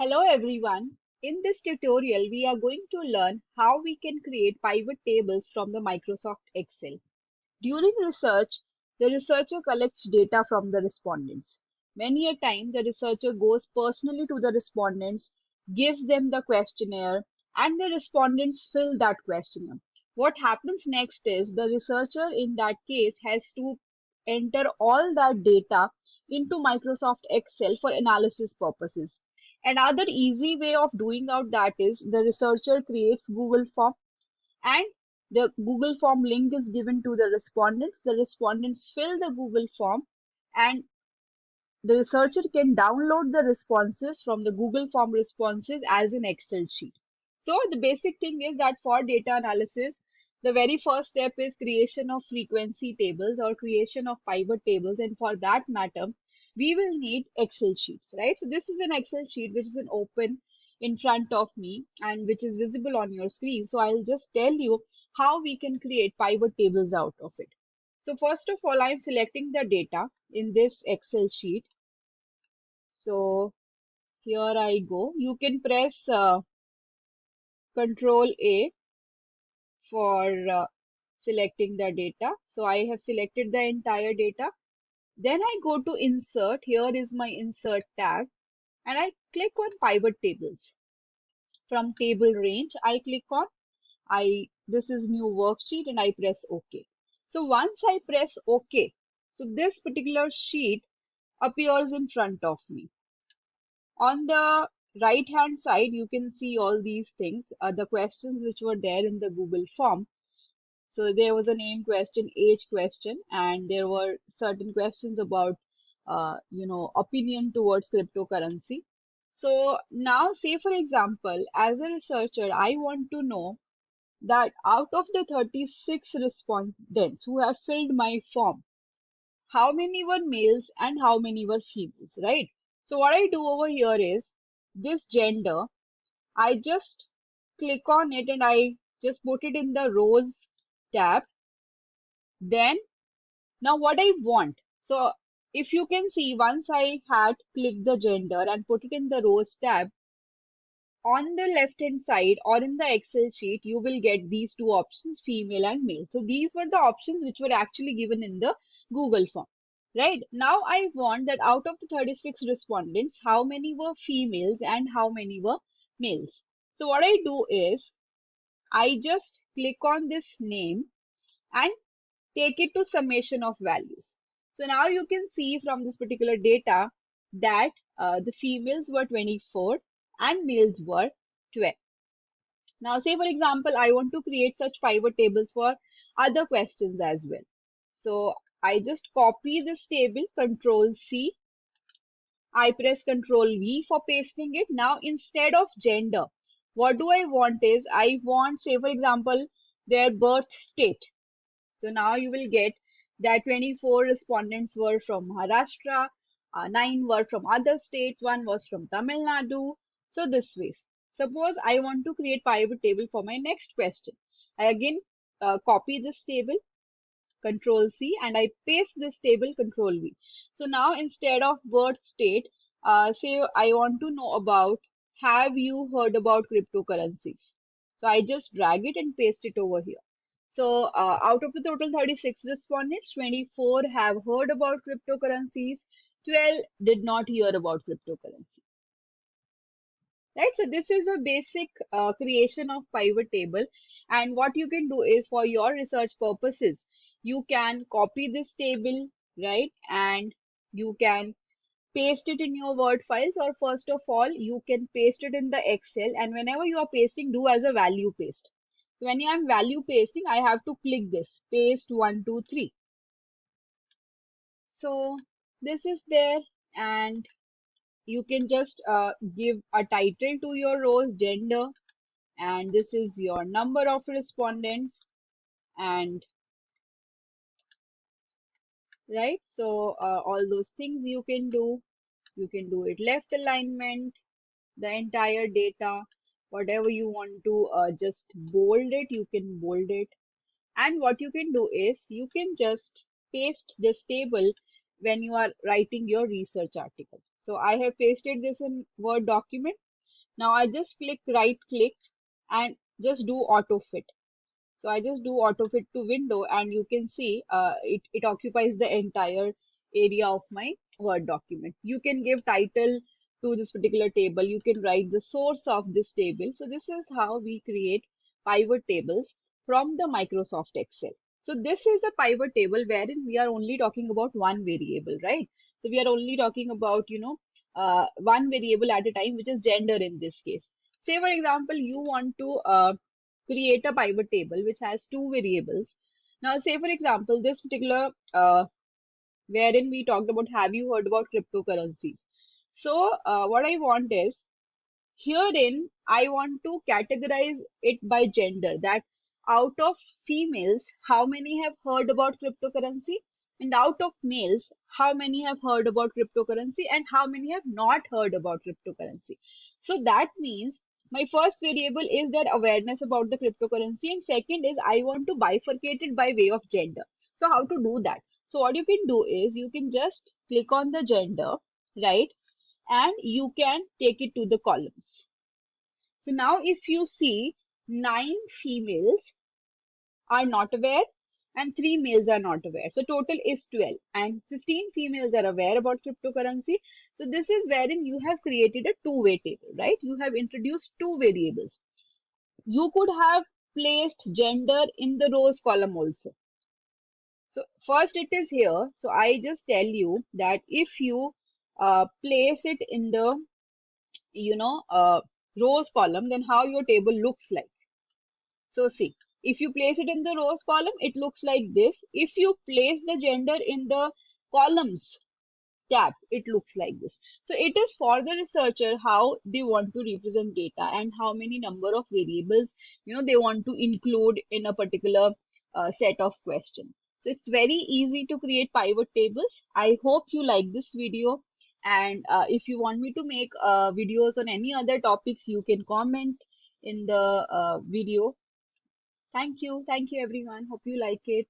Hello everyone. In this tutorial, we are going to learn how we can create pivot tables from the Microsoft Excel. During research, the researcher collects data from the respondents. Many a time, the researcher goes personally to the respondents, gives them the questionnaire, and the respondents fill that questionnaire. What happens next is the researcher in that case has to enter all that data into Microsoft Excel for analysis purposes. Another easy way of doing out that is the researcher creates Google form and the Google form link is given to the respondents. The respondents fill the Google form and the researcher can download the responses from the Google form responses as an Excel sheet. So the basic thing is that for data analysis, the very first step is creation of frequency tables or creation of pivot tables. And for that matter, we will need Excel sheets, right? So this is an Excel sheet which is an open in front of me and which is visible on your screen. So I'll just tell you how we can create pivot tables out of it. So first of all, I'm selecting the data in this Excel sheet. So here I go. You can press Control A for selecting the data. So I have selected the entire data. Then I go to Insert. Here is my Insert tab and I click on Pivot Tables. From Table Range, I click on this is new worksheet and I press OK. So once I press OK, so this particular sheet appears in front of me. On the right hand side, you can see all these things, the questions which were there in the Google form. So there was a name question, age question, and there were certain questions about, opinion towards cryptocurrency. So now, say for example, as a researcher, I want to know that out of the 36 respondents who have filled my form, how many were males and how many were females, right? So what I do over here is this gender, I just click on it and I just put it in the rows tab. Then now what I want. So if you can see, once I had clicked the gender and put it in the rows tab, on the left hand side or in the Excel sheet, you will get these two options, female and male. So these were the options which were actually given in the Google form. Right now, I want that out of the 36 respondents, how many were females and how many were males. So what I do is I just click on this name and take it to summation of values. So now you can see from this particular data that the females were 24 and males were 12. Now say for example, I want to create such pivot tables for other questions as well. So I just copy this table, Control C. I press Control V for pasting it. Now instead of gender, what do I want is, I want, say for example, their birth state. So now you will get that 24 respondents were from Maharashtra, 9 were from other states, 1 was from Tamil Nadu. So this way. Suppose I want to create pivot table for my next question. I again copy this table, Control C, and I paste this table, Control V. So now instead of birth state, say I want to know about, have you heard about cryptocurrencies? So I just drag it and paste it over here. So out of the total 36 respondents, 24 have heard about cryptocurrencies, 12 did not hear about cryptocurrency. Right, so this is a basic creation of pivot table, and what you can do is for your research purposes, you can copy this table, right, and you can paste it in your Word files, or first of all, you can paste it in the Excel, and whenever you are pasting, do as a value paste. So when I am value pasting, I have to click this, paste 1, 2, 3. So this is there, and you can just give a title to your rows, gender, and this is your number of respondents, and right, so all those things you can do. You can do it left alignment, the entire data, whatever you want to just bold it, you can bold it. And what you can do is you can just paste this table when you are writing your research article. So I have pasted this in Word document. Now I just right click and just do auto fit. So I just do auto fit to window and you can see it occupies the entire area of my Word document. You can give title to this particular table. You can write the source of this table. So this is how we create pivot tables from the Microsoft Excel. So this is a pivot table wherein we are only talking about one variable, right? So we are only talking about, one variable at a time, which is gender in this case. Say, for example, you want to create a pivot table which has two variables. Now, say for example, this particular wherein we talked about have you heard about cryptocurrencies? So, what I want is herein, I want to categorize it by gender that out of females, how many have heard about cryptocurrency? And out of males, how many have heard about cryptocurrency and how many have not heard about cryptocurrency? So that means my first variable is that awareness about the cryptocurrency, and second is I want to bifurcate it by way of gender. So, how to do that? So, what you can do is you can just click on the gender, right? And you can take it to the columns. So now if you see 9 females are not aware and 3 males are not aware. So total is 12 and 15 females are aware about cryptocurrency. So this is wherein you have created a two-way table, right? You have introduced two variables. You could have placed gender in the rows column also. So first it is here. So I just tell you that if you place it in the you know uh, rows column, then how your table looks like. So see, if you place it in the rows column, it looks like this. If you place the gender in the columns tab, it looks like this. So it is for the researcher how they want to represent data and how many number of variables they want to include in a particular set of questions. So it's very easy to create pivot tables. I hope you like this video. And if you want me to make videos on any other topics, you can comment in the video. Thank you. Thank you, everyone. Hope you like it.